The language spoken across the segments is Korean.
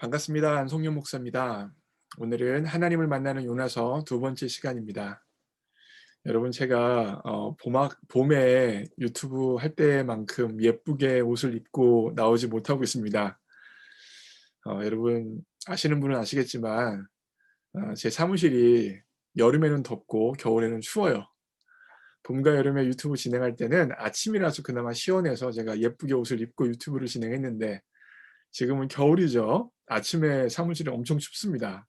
반갑습니다. 안성윤 목사입니다. 오늘은 하나님을 만나는 요나서 두 번째 시간입니다. 여러분 제가 봄에 유튜브 할 때만큼 예쁘게 옷을 입고 나오지 못하고 있습니다. 여러분 아시는 분은 아시겠지만 제 사무실이 여름에는 덥고 겨울에는 추워요. 봄과 여름에 유튜브 진행할 때는 아침이라서 그나마 시원해서 제가 예쁘게 옷을 입고 유튜브를 진행했는데 지금은 겨울이죠. 아침에 사무실이 엄청 춥습니다.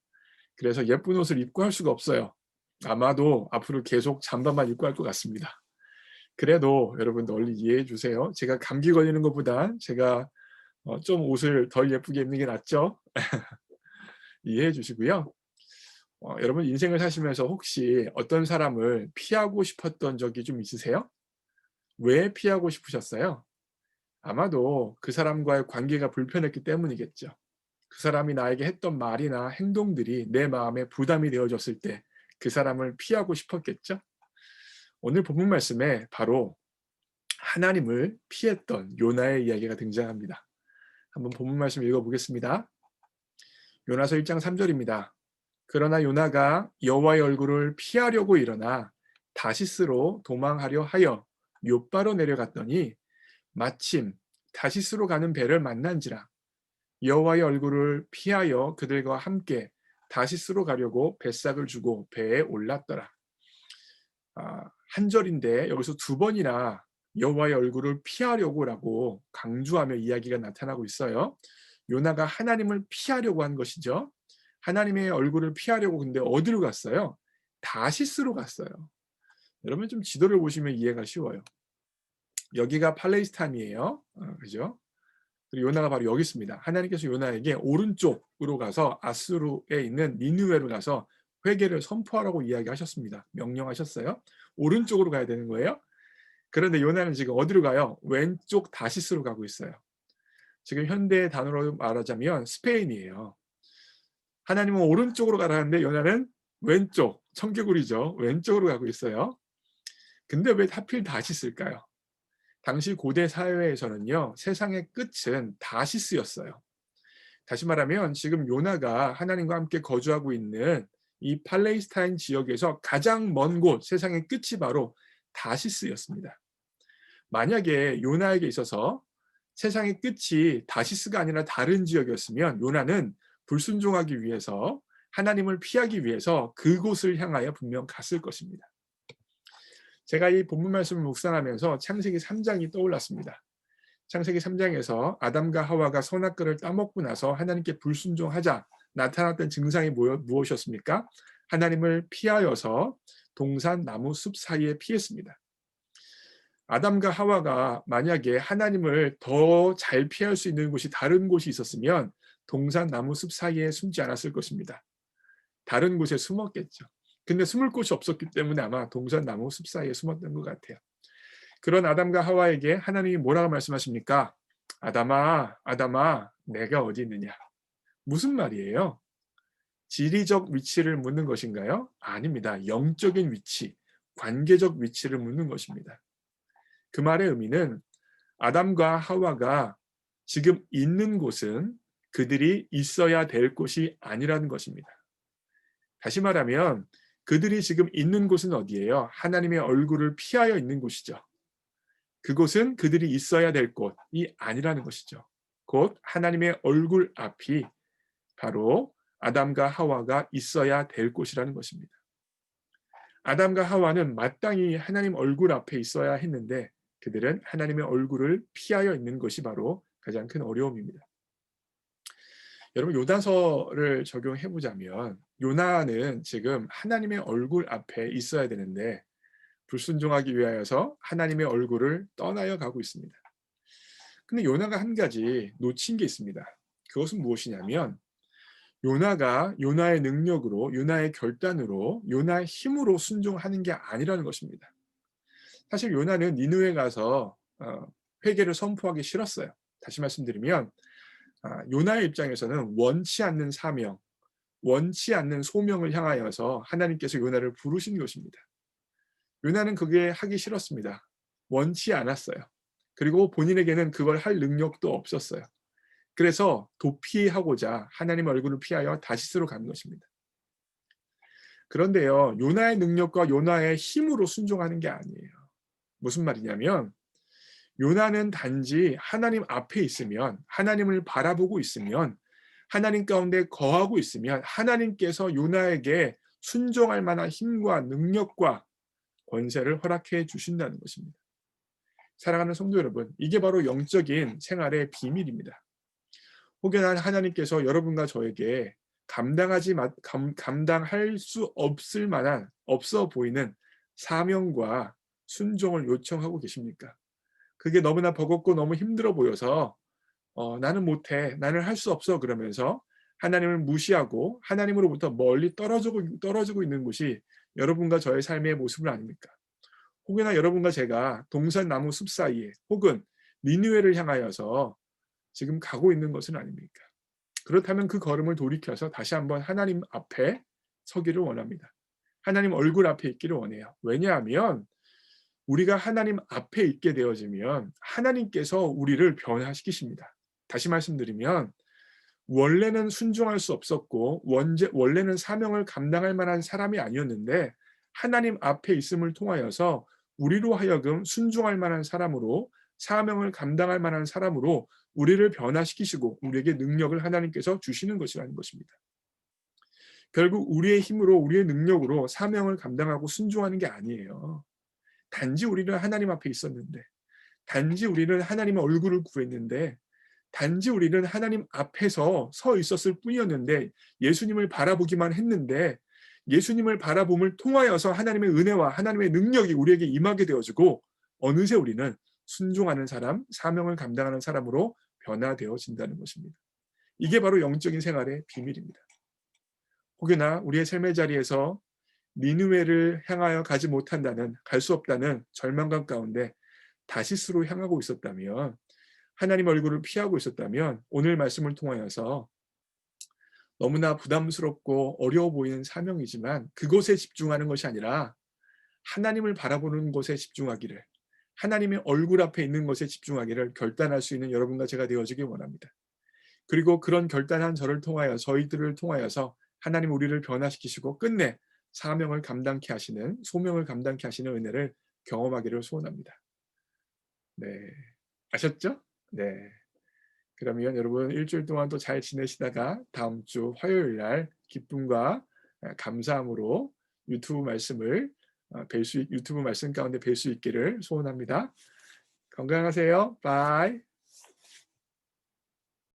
그래서 예쁜 옷을 입고 할 수가 없어요. 아마도 앞으로 계속 잠바만 입고 할 것 같습니다. 그래도 여러분 널리 이해해 주세요. 제가 감기 걸리는 것보다 제가 좀 옷을 덜 예쁘게 입는 게 낫죠. 이해해 주시고요. 여러분 인생을 사시면서 혹시 어떤 사람을 피하고 싶었던 적이 좀 있으세요? 왜 피하고 싶으셨어요? 아마도 그 사람과의 관계가 불편했기 때문이겠죠. 그 사람이 나에게 했던 말이나 행동들이 내 마음에 부담이 되어졌을 때 그 사람을 피하고 싶었겠죠? 오늘 본문 말씀에 바로 하나님을 피했던 요나의 이야기가 등장합니다. 한번 본문 말씀 읽어보겠습니다. 요나서 1장 3절입니다. 그러나 요나가 여호와의 얼굴을 피하려고 일어나 다시스로 도망하려 하여 욥바로 내려갔더니 마침 다시스로 가는 배를 만난지라 여호와의 얼굴을 피하여 그들과 함께 다시스로 가려고 뱃삭을 주고 배에 올랐더라. 한 절인데 여기서 두 번이나 여호와의 얼굴을 피하려고라고 강조하며 이야기가 나타나고 있어요. 요나가 하나님을 피하려고 한 것이죠. 하나님의 얼굴을 피하려고 근데 어디로 갔어요? 다시스로 갔어요. 여러분 좀 지도를 보시면 이해가 쉬워요. 여기가 팔레스타인이에요. 그죠? 그리고 요나가 바로 여기 있습니다. 하나님께서 요나에게 오른쪽으로 가서 아수르에 있는 니느웨로 가서 회개를 선포하라고 이야기하셨습니다. 명령하셨어요. 오른쪽으로 가야 되는 거예요. 그런데 요나는 지금 어디로 가요? 왼쪽 다시스로 가고 있어요. 지금 현대 단어로 말하자면 스페인이에요. 하나님은 오른쪽으로 가라는데 요나는 왼쪽, 청개구리죠. 왼쪽으로 가고 있어요. 근데 왜 하필 다시스일까요? 당시 고대 사회에서는요. 세상의 끝은 다시스였어요. 다시 말하면 지금 요나가 하나님과 함께 거주하고 있는 이 팔레스타인 지역에서 가장 먼 곳, 세상의 끝이 바로 다시스였습니다. 만약에 요나에게 있어서 세상의 끝이 다시스가 아니라 다른 지역이었으면 요나는 불순종하기 위해서 하나님을 피하기 위해서 그곳을 향하여 분명 갔을 것입니다. 제가 이 본문 말씀을 묵상하면서 창세기 3장이 떠올랐습니다. 창세기 3장에서 아담과 하와가 선악과를 따먹고 나서 하나님께 불순종하자 나타났던 증상이 무엇이었습니까? 하나님을 피하여서 동산 나무 숲 사이에 피했습니다. 아담과 하와가 만약에 하나님을 더 잘 피할 수 있는 곳이 다른 곳이 있었으면 동산 나무 숲 사이에 숨지 않았을 것입니다. 다른 곳에 숨었겠죠. 근데 숨을 곳이 없었기 때문에 아마 동산 나무 숲 사이에 숨었던 것 같아요. 그런 아담과 하와에게 하나님이 뭐라고 말씀하십니까? 아담아, 아담아, 내가 어디 있느냐? 무슨 말이에요? 지리적 위치를 묻는 것인가요? 아닙니다. 영적인 위치, 관계적 위치를 묻는 것입니다. 그 말의 의미는 아담과 하와가 지금 있는 곳은 그들이 있어야 될 곳이 아니라는 것입니다. 다시 말하면 그들이 지금 있는 곳은 어디예요? 하나님의 얼굴을 피하여 있는 곳이죠. 그곳은 그들이 있어야 될 곳이 아니라는 것이죠. 곧 하나님의 얼굴 앞이 바로 아담과 하와가 있어야 될 곳이라는 것입니다. 아담과 하와는 마땅히 하나님 얼굴 앞에 있어야 했는데 그들은 하나님의 얼굴을 피하여 있는 것이 바로 가장 큰 어려움입니다. 여러분 요나서를 적용해 보자면 요나는 지금 하나님의 얼굴 앞에 있어야 되는데 불순종하기 위하여서 하나님의 얼굴을 떠나여 가고 있습니다. 근데 요나가 한 가지 놓친 게 있습니다. 그것은 무엇이냐면 요나가 요나의 능력으로 요나의 결단으로 요나의 힘으로 순종하는 게 아니라는 것입니다. 사실 요나는 니느웨 가서 회개를 선포하기 싫었어요. 다시 말씀드리면 요나의 입장에서는 원치 않는 사명, 원치 않는 소명을 향하여서 하나님께서 요나를 부르신 것입니다. 요나는 그게 하기 싫었습니다. 원치 않았어요. 그리고 본인에게는 그걸 할 능력도 없었어요. 그래서 도피하고자 하나님 얼굴을 피하여 다시스로 가는 것입니다. 그런데요, 요나의 능력과 요나의 힘으로 순종하는 게 아니에요. 무슨 말이냐면 요나는 단지 하나님 앞에 있으면, 하나님을 바라보고 있으면, 하나님 가운데 거하고 있으면 하나님께서 요나에게 순종할 만한 힘과 능력과 권세를 허락해 주신다는 것입니다. 사랑하는 성도 여러분, 이게 바로 영적인 생활의 비밀입니다. 혹여나 하나님께서 여러분과 저에게 감당할 수 없을 만한, 없어 보이는 사명과 순종을 요청하고 계십니까? 그게 너무나 버겁고 너무 힘들어 보여서 나는 못해, 나는 할 수 없어 그러면서 하나님을 무시하고 하나님으로부터 멀리 떨어지고 있는 곳이 여러분과 저의 삶의 모습은 아닙니까? 혹여나 여러분과 제가 동산나무 숲 사이에 혹은 니느웨를 향하여서 지금 가고 있는 것은 아닙니까? 그렇다면 그 걸음을 돌이켜서 다시 한번 하나님 앞에 서기를 원합니다. 하나님 얼굴 앞에 있기를 원해요. 왜냐하면 우리가 하나님 앞에 있게 되어지면 하나님께서 우리를 변화시키십니다. 다시 말씀드리면 원래는 순종할 수 없었고 원래는 사명을 감당할 만한 사람이 아니었는데 하나님 앞에 있음을 통하여서 우리로 하여금 순종할 만한 사람으로, 사명을 감당할 만한 사람으로 우리를 변화시키시고 우리에게 능력을 하나님께서 주시는 것이라는 것입니다. 결국 우리의 힘으로, 우리의 능력으로 사명을 감당하고 순종하는 게 아니에요. 단지 우리는 하나님 앞에 있었는데, 단지 우리는 하나님의 얼굴을 구했는데, 단지 우리는 하나님 앞에서 서 있었을 뿐이었는데, 예수님을 바라보기만 했는데, 예수님을 바라봄을 통하여서 하나님의 은혜와 하나님의 능력이 우리에게 임하게 되어지고 어느새 우리는 순종하는 사람, 사명을 감당하는 사람으로 변화되어진다는 것입니다. 이게 바로 영적인 생활의 비밀입니다. 혹여나 우리의 삶의 자리에서 니느웨를 향하여 가지 못한다는, 갈 수 없다는 절망감 가운데 다시스로 향하고 있었다면, 하나님 얼굴을 피하고 있었다면 오늘 말씀을 통하여서 너무나 부담스럽고 어려워 보이는 사명이지만 그곳에 집중하는 것이 아니라 하나님을 바라보는 것에 집중하기를, 하나님의 얼굴 앞에 있는 것에 집중하기를 결단할 수 있는 여러분과 제가 되어지길 원합니다. 그리고 그런 결단한 저희들을 통하여서 하나님 우리를 변화시키시고 끝내 사명을 감당케 하시는, 소명을 감당케 하시는 은혜를 경험하기를 소원합니다. 네, 아셨죠? 네. 그러면 여러분 일주일 동안 또 잘 지내시다가 다음 주 화요일 날 기쁨과 감사함으로 유튜브 말씀 가운데 뵐 수 있기를 소원합니다. 건강하세요. 바이.